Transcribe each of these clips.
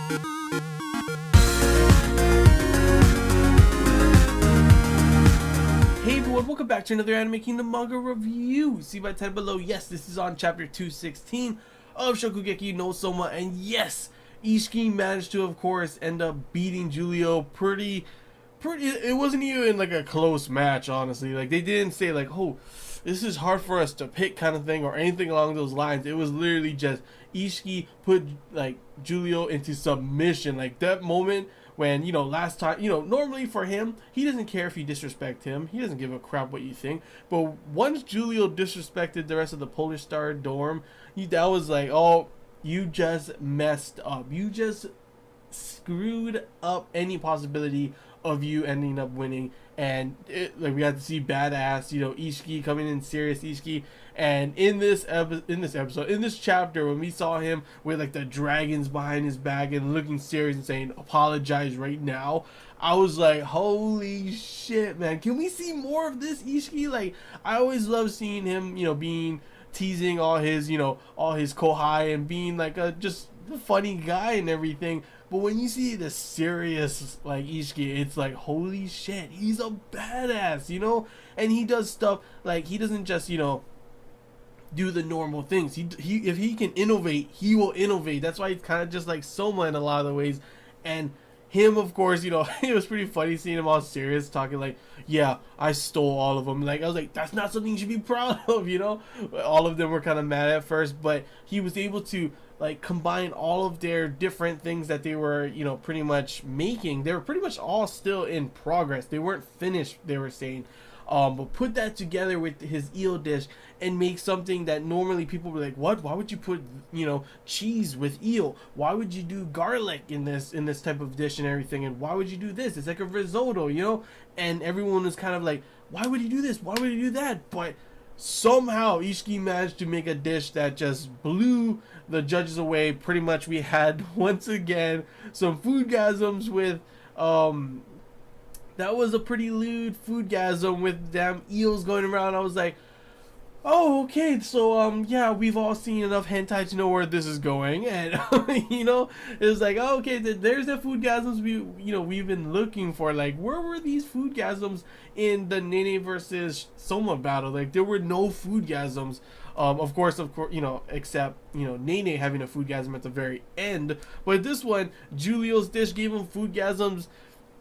Hey everyone, welcome back to another Anime Kingdom manga review. See by 10 below, yes, this is on chapter 216 of Shokugeki no Soma, and yes, Isshiki managed to, of course, end up beating Julio pretty, it wasn't even like a close match, honestly. Like, they didn't say like, oh, this is hard for us to pick kind of thing or anything along those lines. It was literally just Isshiki put like Julio into submission. Like that moment when, you know, last time, you know, normally for him, he doesn't care if you disrespect him. He doesn't give a crap what you think. But once Julio disrespected the rest of the Polish Star dorm, that was like, oh, you just messed up. You just screwed up any possibility of you ending up winning. And like we got to see badass, you know, Isshiki coming in serious Isshiki. And in this chapter, when we saw him with like the dragons behind his back and looking serious and saying apologize right now, I was like, holy shit, man, can we see more of this Isshiki? Like, I always love seeing him, you know, being teasing all his, you know, all his kohai and being like a just funny guy and everything. But when you see the serious like Isshiki, it's like, holy shit, he's a badass, you know? And he does stuff like, he doesn't just, you know, do the normal things. He if he can innovate, he will innovate. That's why he's kind of just like Soma in a lot of the ways. And him, of course, you know, it was pretty funny seeing him all serious, talking like, yeah, I stole all of them. Like, I was like, that's not something you should be proud of, you know? All of them were kind of mad at first, but he was able to like combine all of their different things that they were, you know, pretty much making. They were pretty much all still in progress. They weren't finished, they were saying. But put that together with his eel dish and make something that normally people were like, what? Why would you put, you know, cheese with eel? Why would you do garlic in this type of dish and everything? And why would you do this? It's like a risotto, you know? And everyone was kind of like, why would he do this? Why would he do that? But somehow Isshiki managed to make a dish that just blew the judges away. Pretty much we had once again some foodgasms with that was a pretty lewd foodgasm with damn eels going around. I was like, oh, okay, so yeah, we've all seen enough hentai to know where this is going. And you know, it was like, oh, okay, there's the foodgasms we've been looking for. Like, where were these foodgasms in the Nene versus Soma battle? Like, there were no foodgasms. Of course, you know, except, you know, Nene having a foodgasm at the very end. But this one, Julio's dish gave him foodgasms.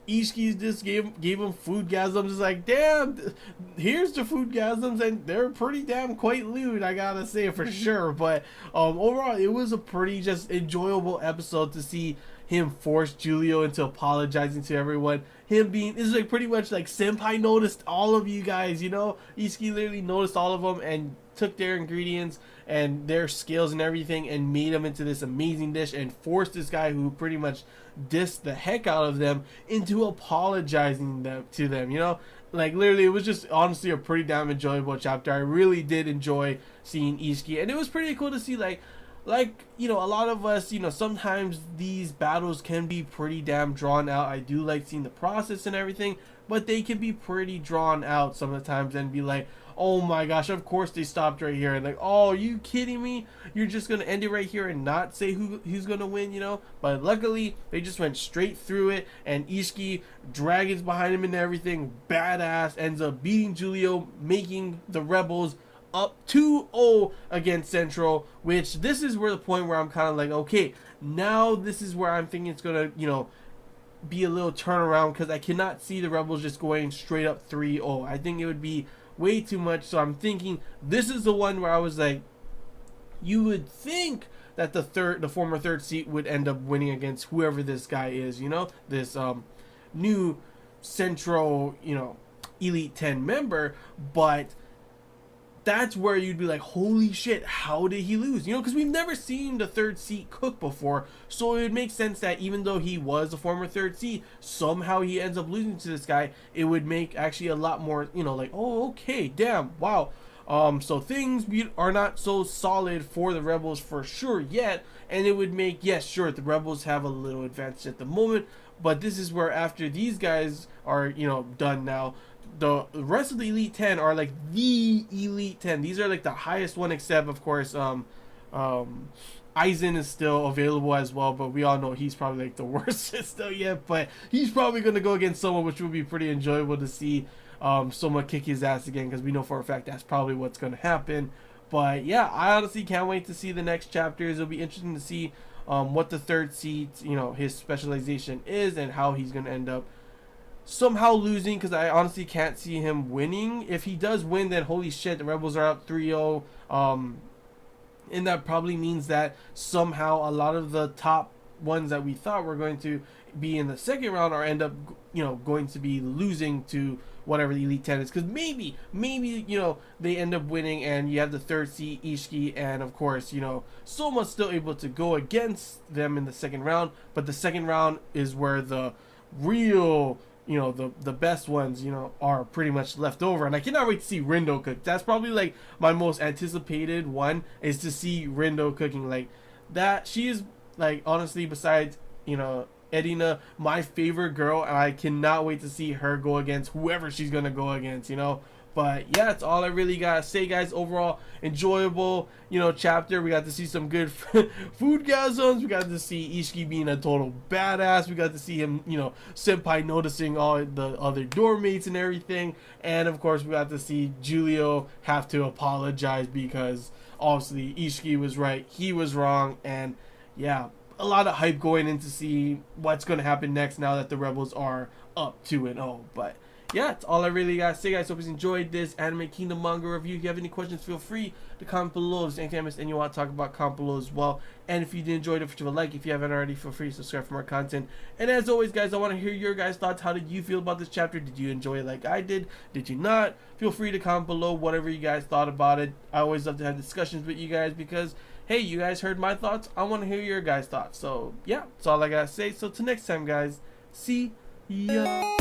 Ishki's dish gave him foodgasms. It's like, damn, here's the foodgasms, and they're pretty damn quite lewd, I gotta say for sure. But overall, it was a pretty just enjoyable episode to see him force Julio into apologizing to everyone. Him being, it's like pretty much like Senpai noticed all of you guys, you know? Isshiki literally noticed all of them and took their ingredients and their skills and everything and made them into this amazing dish and forced this guy who pretty much dissed the heck out of them into apologizing to them, you know? Like, literally, it was just honestly a pretty damn enjoyable chapter. I really did enjoy seeing Isshiki, and it was pretty cool to see, like, you know, a lot of us, you know, sometimes these battles can be pretty damn drawn out. I do like seeing the process and everything, but they can be pretty drawn out some of the times and be like, oh my gosh, of course they stopped right here. And like, oh, are you kidding me? You're just going to end it right here and not say who's going to win, you know? But luckily, they just went straight through it. And Isshiki, dragons behind him and everything, badass, ends up beating Julio, making the Rebels up 2-0 against Central, which this is where the point where I'm kind of like, okay, now this is where I'm thinking it's going to, you know, be a little turnaround, because I cannot see the Rebels just going straight up 3-0. I think it would be way too much. So I'm thinking this is the one where I was like, you would think that the former third seat would end up winning against whoever this guy is, you know, this new Central, you know, Elite 10 member. But that's where you'd be like, holy shit, how did he lose? You know, because we've never seen the third seat cook before. So it would make sense that even though he was a former third seat, somehow he ends up losing to this guy. It would make actually a lot more, you know, like, oh, okay, damn, wow. So things are not so solid for the Rebels for sure yet. And it would make, yes, sure, the Rebels have a little advantage at the moment. But this is where after these guys are, you know, done now, the rest of the Elite 10 are like the Elite 10. These are like the highest one, except of course Aizen is still available as well, but we all know he's probably like the worst still yet. But he's probably going to go against Soma, which would be pretty enjoyable to see Soma kick his ass again, because we know for a fact that's probably what's going to happen. But yeah, I honestly can't wait to see the next chapters. It'll be interesting to see what the third seed, you know, his specialization is, and how he's going to end up somehow losing, because I honestly can't see him winning. If he does win, then holy shit, the Rebels are up 3-0. And that probably means that somehow a lot of the top ones that we thought were going to be in the second round are end up, you know, going to be losing to whatever the Elite 10 is. Because maybe, you know, they end up winning, and you have the third seed, Isshiki, and of course, you know, Soma's still able to go against them in the second round. But the second round is where the real, you know, the best ones, you know, are pretty much left over. And I cannot wait to see Rindo cook. That's probably like my most anticipated one, is to see Rindo cooking. Like that, she is like, honestly, besides, you know, Edina, my favorite girl, and I cannot wait to see her go against whoever she's gonna go against, you know. But yeah, that's all I really gotta say, guys. Overall, enjoyable, you know, chapter. We got to see some good food gasms. We got to see Isshiki being a total badass. We got to see him, you know, Senpai noticing all the other doormates and everything. And of course, we got to see Julio have to apologize, because obviously Isshiki was right, he was wrong. And yeah, a lot of hype going in to see what's going to happen next now that the Rebels are up 2-0. But yeah, that's all I really got to say, guys. Hope you enjoyed this Anime Kingdom manga review. If you have any questions, feel free to comment below. If there's anything I missed and you want to talk about, comment below as well. And if you did enjoy it, leave a like. If you haven't already, feel free to subscribe for more content. And as always, guys, I want to hear your guys' thoughts. How did you feel about this chapter? Did you enjoy it like I did? Did you not? Feel free to comment below whatever you guys thought about it. I always love to have discussions with you guys, because hey, you guys heard my thoughts. I want to hear your guys' thoughts. So yeah, that's all I got to say. So till next time, guys. See ya.